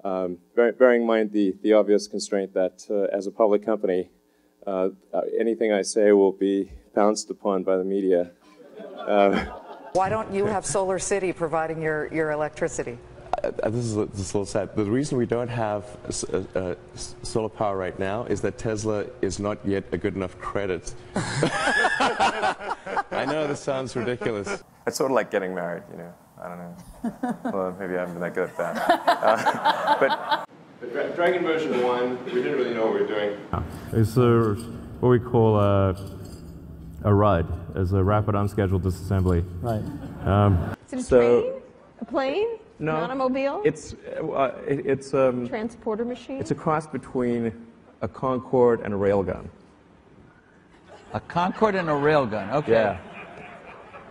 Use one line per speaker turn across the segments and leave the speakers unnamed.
bearing in mind the obvious constraint that as a public company, anything I say will be pounced upon by the media.
Why don't you have Solar City providing your electricity?
This is a little sad. The reason we don't have solar power right now is that Tesla is not yet a good enough credit. I know this sounds ridiculous.
It's sort of like getting married, you know. I don't know. Well, maybe I haven't been that good at that. But Dragon version 1, we didn't really know what we were doing.
It's what we call a RUD, as a rapid unscheduled disassembly.
Right.
Is it a train? A plane?
No.
An automobile?
It's
transporter machine?
It's a cross between a Concorde and a railgun.
A Concorde and a railgun. Okay.
Yeah.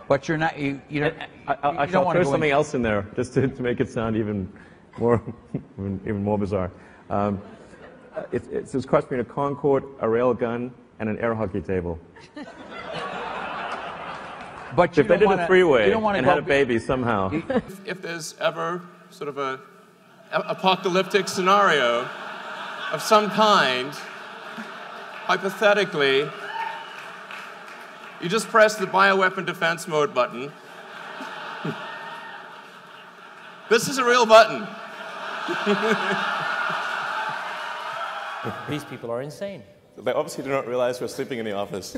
But you're not. You don't.
I shall throw something else in there just to make it sound even more bizarre. It's this cross between a Concorde, a railgun, and an air hockey table.
But
if they did a three-way and had a baby somehow.
If there's ever sort of a apocalyptic scenario of some kind, hypothetically, you just press the bioweapon defense mode button. This is a real button.
These people are insane.
They obviously do not realize we're sleeping in the office.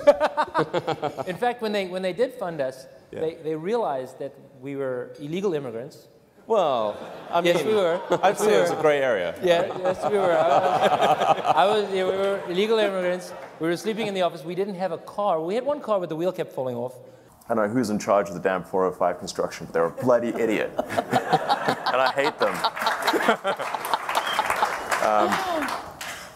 In fact, when they did fund us, they realized that we were illegal immigrants.
Well, I mean,
yes, we were.
I'd say it was a gray area.
Yeah, yes, we were. We were illegal immigrants. We were sleeping in the office. We didn't have a car. We had one car, but the wheel kept falling off.
I don't know who's in charge of the damn 405 construction, but they're a bloody idiot. And I hate them.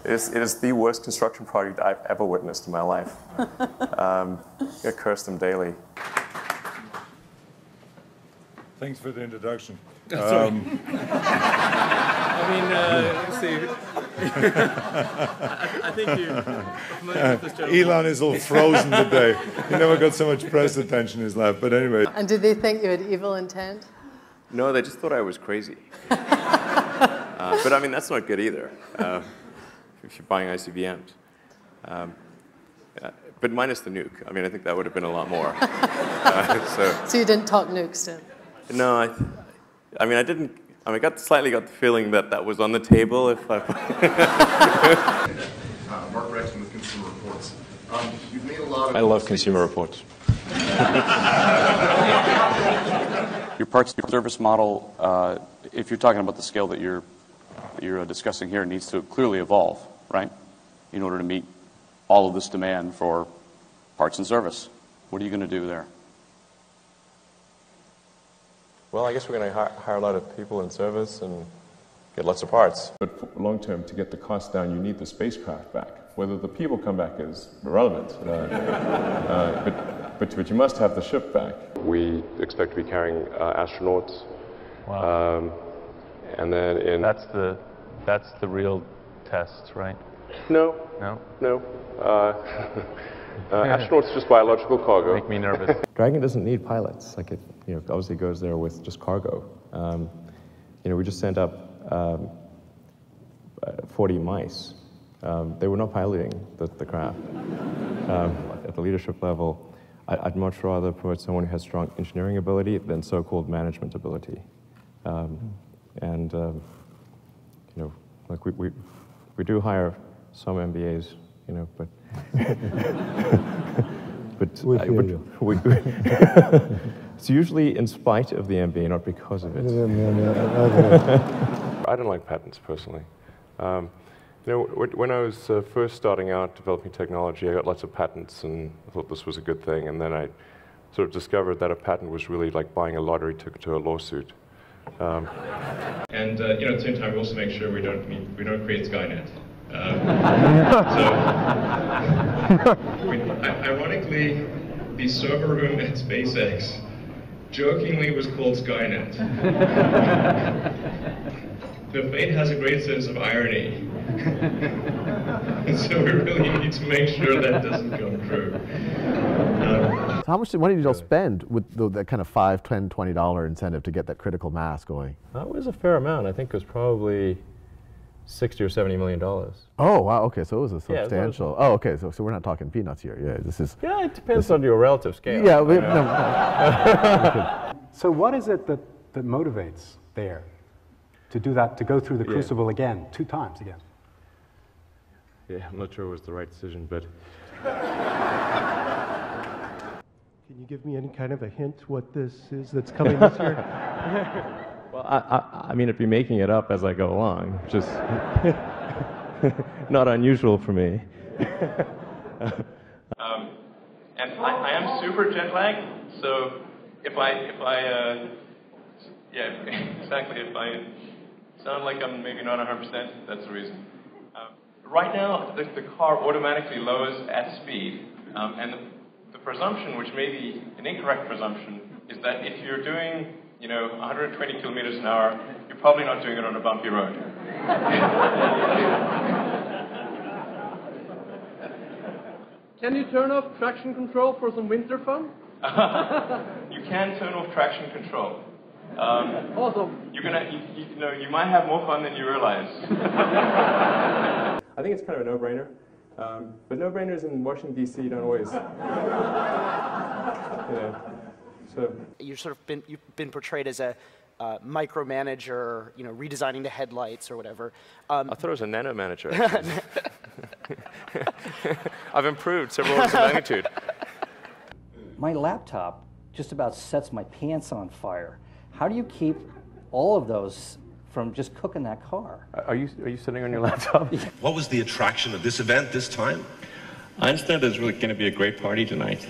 It is the worst construction project I've ever witnessed in my life. I curse them daily.
Thanks for the introduction.
I mean, let's see. I think you.
Elon is all frozen today. He never got so much press attention in his life. But anyway.
And did they think you had evil intent?
No, they just thought I was crazy. But I mean, that's not good either. If you're buying ICBMs. But minus the nuke. I mean, I think that would have been a lot more.
So you didn't talk nukes to him?
No, I mean, I didn't. I mean, I slightly got the feeling that that was on the table. If I.
Mark Rexon with Consumer Reports. You've made a lot of.
I love Consumer Reports.
Your parts service model, if you're talking about the scale that you're discussing here, needs to clearly evolve, right? In order to meet all of this demand for parts and service. What are you going to do there?
Well, I guess we're going to hire a lot of people in service and get lots of parts.
But long term, to get the cost down, you need the spacecraft back. Whether the people come back is irrelevant. But you must have the ship back.
We expect to be carrying astronauts.
Wow.
And then in...
That's the real test, right?
No.
No?
No. Astronauts just biological cargo.
Make me nervous.
Dragon doesn't need pilots. Like it, obviously goes there with just cargo. We just sent up 40 mice. They were not piloting the craft. At the leadership level, I'd much rather promote someone who has strong engineering ability than so-called management ability. Like we do hire some MBAs, but it's usually in spite of the MBA, not because of it.
I don't like patents personally. When I was first starting out developing technology, I got lots of patents and I thought this was a good thing. And then I sort of discovered that a patent was really like buying a lottery ticket to a lawsuit.
And at the same time, we also make sure we don't create Skynet. Ironically, the server room at SpaceX jokingly was called Skynet. The fate has a great sense of irony. So we really need to make sure that doesn't come true.
So how much money did y'all spend with that kind of $5, $10, $20 incentive to get that critical mass going?
That was a fair amount. I think it was probably $60 or $70 million.
Oh, wow, okay, so it was a substantial.
Yeah,
oh, okay, so we're not talking peanuts here. Yeah, this is.
Yeah, it depends on your relative scale.
Yeah,
So what is it that motivates there to do that, to go through the crucible again, 2 times again?
Yeah, I'm not sure it was the right decision, but.
Can you give me any kind of a hint what this is that's coming this year?
Well, I mean, I'd be making it up as I go along, which is not unusual for me.
And I am super jet lagged, so if I sound like I'm maybe not 100%, that's the reason. Right now, the car automatically lowers at speed, and the presumption, which may be an incorrect presumption, is that if you're doing 120 kilometers an hour, you're probably not doing it on a bumpy road.
Can you turn off traction control for some winter fun?
You can turn off traction control.
Awesome.
You might have more fun than you realize.
I think it's kind of a no-brainer, but no-brainers in Washington D.C. don't always. So
you've been portrayed as a micromanager, redesigning the headlights or whatever.
I thought it was a nano manager. I've improved several orders of magnitude.
My laptop just about sets my pants on fire. How do you keep all of those from just cooking that car?
Are you sitting on your laptop?
What was the attraction of this event this time?
I understand there's really going to be a great party tonight.